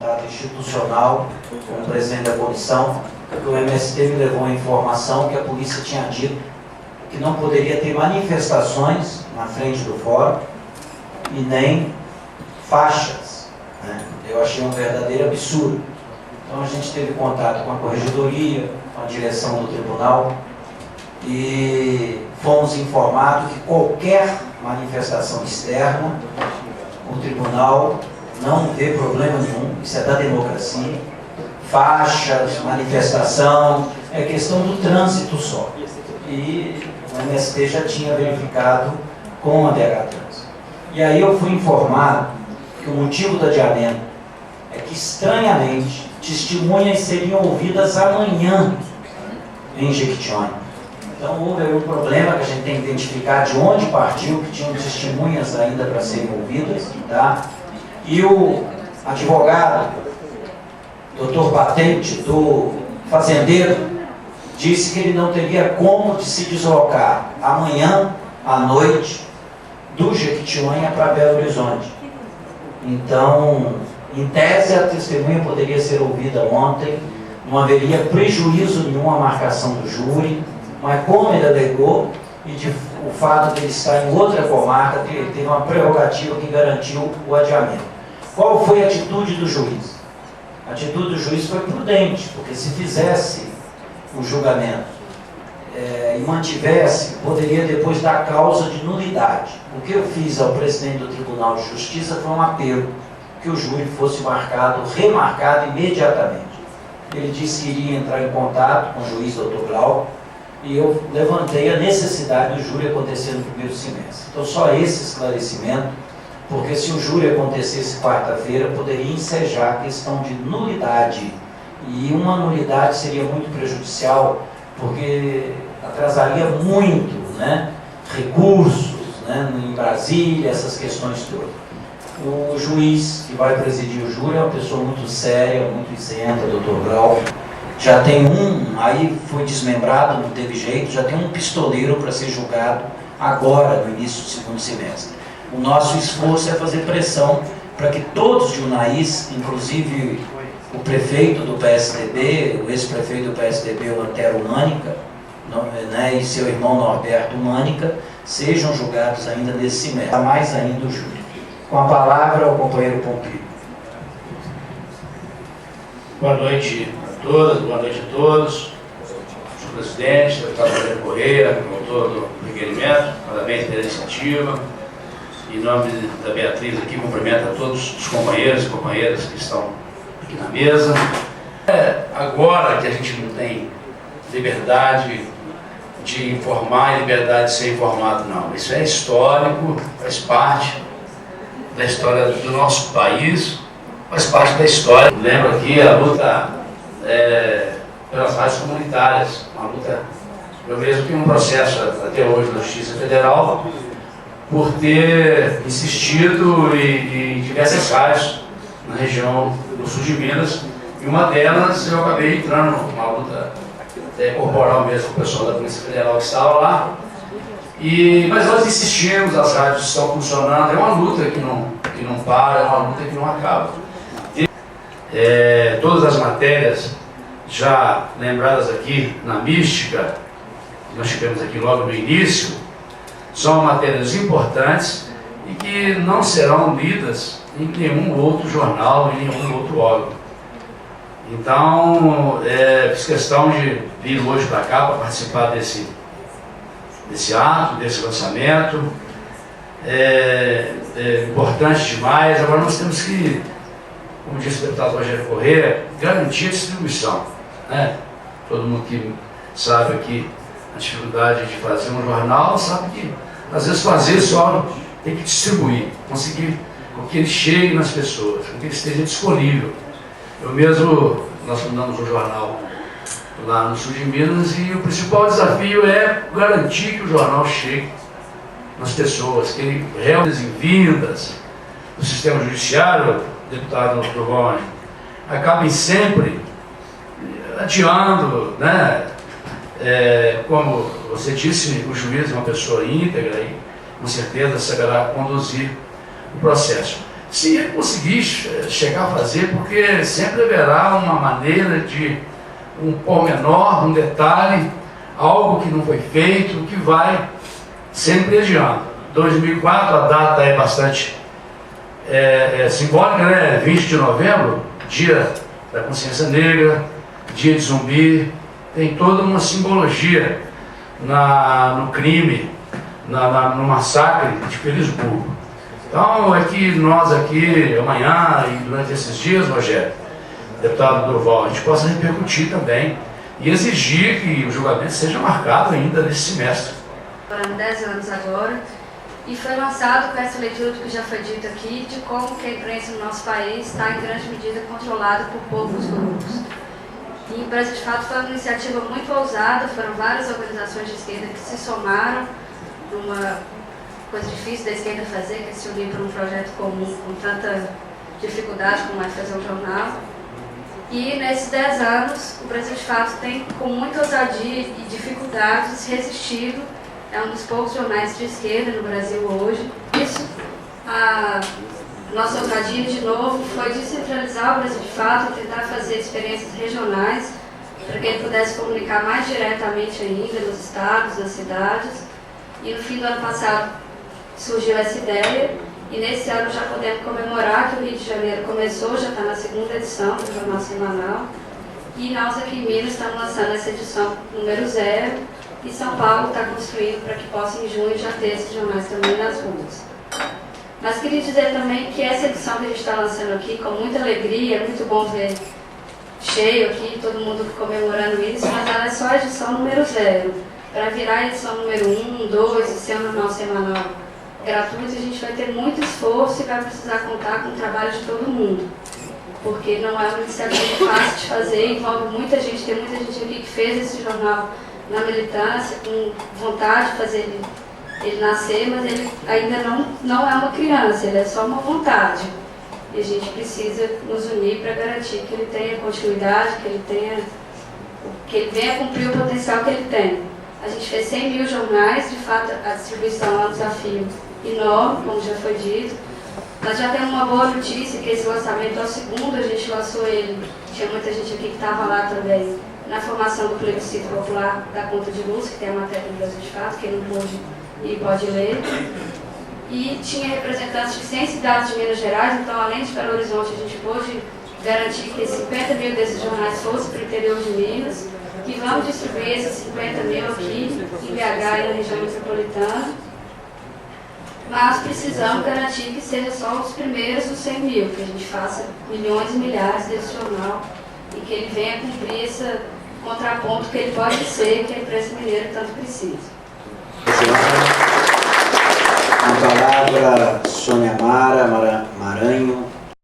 Institucional, como presidente da comissão, o MST me levou a informação que a polícia tinha dito que não poderia ter manifestações na frente do fórum e nem faixas, né? Eu achei um verdadeiro absurdo. Então a gente teve contato com a corregedoria, com a direção do tribunal e fomos informados que qualquer manifestação externa, o tribunal não vê problema nenhum, isso é da democracia. Faixas, manifestação, é questão do trânsito só. E o MST já tinha verificado com a DH Trânsito. E aí eu fui informado que o motivo do adiamento é que, estranhamente, testemunhas seriam ouvidas amanhã em Jequitinhonha. Então houve um problema que a gente tem que identificar de onde partiu, que tinham testemunhas ainda para serem ouvidas, tá? E o advogado, doutor Patente, do fazendeiro, disse que ele não teria como de se deslocar amanhã à noite do Jequitinhonha para Belo Horizonte. Então, em tese, a testemunha poderia ser ouvida ontem, não haveria prejuízo nenhum à marcação do júri, mas como ele alegou, e o fato de ele estar em outra comarca, teve uma prerrogativa que garantiu o adiamento. Qual foi a atitude do juiz? A atitude do juiz foi prudente, porque se fizesse o julgamento e mantivesse, poderia depois dar causa de nulidade. O que eu fiz ao presidente do Tribunal de Justiça foi um apelo que o júri fosse remarcado imediatamente. Ele disse que iria entrar em contato com o juiz Dr. Glauco, e eu levantei a necessidade do júri acontecer no primeiro semestre. Então, só esse esclarecimento, porque se o júri acontecesse quarta-feira, poderia ensejar a questão de nulidade. E uma nulidade seria muito prejudicial, porque atrasaria muito, né, recursos, né, em Brasília, essas questões todas. O juiz que vai presidir o júri é uma pessoa muito séria, muito isenta, Dr. Glauco. Já tem aí foi desmembrado, não teve jeito, já tem um pistoleiro para ser julgado agora, no início do segundo semestre. O nosso esforço é fazer pressão para que todos de Unaís, inclusive o prefeito do PSDB, o ex-prefeito do PSDB, o Antero Mânica, né, e seu irmão Norberto Mânica, sejam julgados ainda nesse semestre, mais ainda o júri. Com a palavra ao companheiro Pompeu. Boa noite a todas, boa noite a todos. Senhor presidente, deputado Rogério Correia, promotor do requerimento, parabéns pela iniciativa. Em nome da Beatriz aqui, cumprimento a todos os companheiros e companheiras que estão aqui na mesa. Agora que a gente não tem liberdade de informar e liberdade de ser informado, não. Isso é histórico, faz parte da história do nosso país, faz parte da história. Lembro aqui a luta pelas rádios comunitárias, uma luta, eu mesmo tenho um processo até hoje na Justiça Federal, por ter insistido em diversas rádios na região do sul de Minas, e uma delas eu acabei entrando numa luta corporal mesmo com o pessoal da Polícia Federal que estava lá, mas nós insistimos, as rádios estão funcionando, é uma luta que não para, é uma luta que não acaba. Todas as matérias já lembradas aqui na mística, que nós tivemos aqui logo no início, são matérias importantes e que não serão lidas em nenhum outro jornal, em nenhum outro órgão. Então, fiz questão de vir hoje para cá para participar desse ato, desse lançamento. É importante demais. Agora nós temos que, como disse o deputado Rogério Correia, garantir a distribuição, né? Todo mundo que sabe aqui a dificuldade de fazer um jornal, sabe que às vezes fazer só tem que distribuir, conseguir com que ele chegue nas pessoas, com que ele esteja disponível. Nós fundamos um jornal lá no sul de Minas e o principal desafio é garantir que o jornal chegue nas pessoas, que ele realmente vindas do sistema judiciário, deputado Rony, acabem sempre adiando, né? Como você disse, o juiz é uma pessoa íntegra e com certeza saberá conduzir o processo. Se ele conseguir chegar a fazer, porque sempre haverá uma maneira de um pormenor, um detalhe, algo que não foi feito, que vai sempre adiando. 2004, a data é bastante simbólica, né? 20 de novembro, Dia da Consciência Negra, Dia de Zumbi, tem toda uma simbologia no crime, no massacre de Felisburgo. Então é que nós aqui, amanhã e durante esses dias, Rogério, deputado Durval, a gente possa repercutir também e exigir que o julgamento seja marcado ainda nesse semestre. Foram 10 anos agora, e foi lançado com essa leitura do que já foi dito aqui, de como que a imprensa no nosso país está em grande medida controlada por poucos grupos. E o Brasil de Fato foi uma iniciativa muito ousada, foram várias organizações de esquerda que se somaram numa coisa difícil da esquerda fazer, que é se unir para um projeto comum com tanta dificuldade como é fazer um jornal. E nesses 10 anos, o Brasil de Fato tem, com muita ousadia e dificuldades, resistido. É um dos poucos jornais de esquerda no Brasil hoje. Isso, a nossa ousadia, de novo, foi descentralizar o Brasil de Fato e tentar fazer experiências regionais para que ele pudesse comunicar mais diretamente ainda nos estados, nas cidades. E no fim do ano passado surgiu essa ideia, e nesse ano já podemos comemorar que o Rio de Janeiro começou, já está na 2ª edição do Jornal Semanal, e nós aqui em Minas estamos lançando essa edição número 0, e São Paulo está construindo para que possa em junho já ter esses jornais também nas ruas. Mas queria dizer também que essa edição que a gente está lançando aqui, com muita alegria, é muito bom ver cheio aqui, todo mundo comemorando isso, mas ela é só a edição número 0. Para virar a edição número 1, 2 e ser um jornal semanal gratuito, a gente vai ter muito esforço e vai precisar contar com o trabalho de todo mundo. Porque não é uma iniciativa fácil de fazer, envolve muita gente, tem muita gente aqui que fez esse jornal na militância, com vontade de fazer ele nascer, mas ele ainda não é uma criança, ele é só uma vontade. E a gente precisa nos unir para garantir que ele tenha continuidade, que ele venha cumprir o potencial que ele tem. A gente fez 100 mil jornais, de fato a distribuição é um desafio enorme, como já foi dito. Nós já temos uma boa notícia, que esse lançamento é o 2º, a gente lançou ele, tinha muita gente aqui que estava lá também, na formação do plebiscito popular da conta de luz, que tem a matéria do Brasil de Fato, quem não pôde ir pode ler. E tinha representantes de 100 cidades de Minas Gerais, então além de Belo Horizonte, a gente pôde garantir que 50 mil desses jornais fossem para o interior de Minas, que vamos distribuir esses 50 mil aqui em BH e na região metropolitana. Mas precisamos garantir que seja só os primeiros dos 100 mil, que a gente faça milhões e milhares desse jornal e que ele venha cumprir esse contraponto que ele pode ser, que a imprensa mineira tanto precisa. Com a palavra, Sônia Maranho,